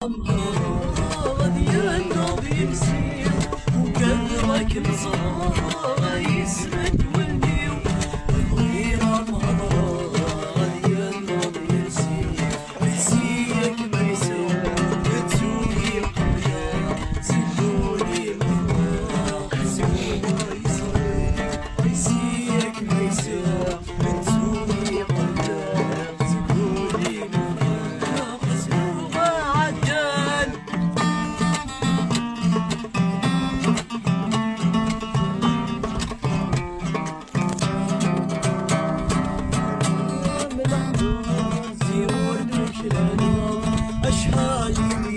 يا النبي مسير وقلبك مصاب يسرد والنيو غير مرض يا النبي مسير مسيك ميسر بتسوقي قبله زلوني مفاق سوى يصير مسيك ميسر بتسوقي قبله زلوني مفاق سوى عجل من عمر زيور بكلنا أشهالي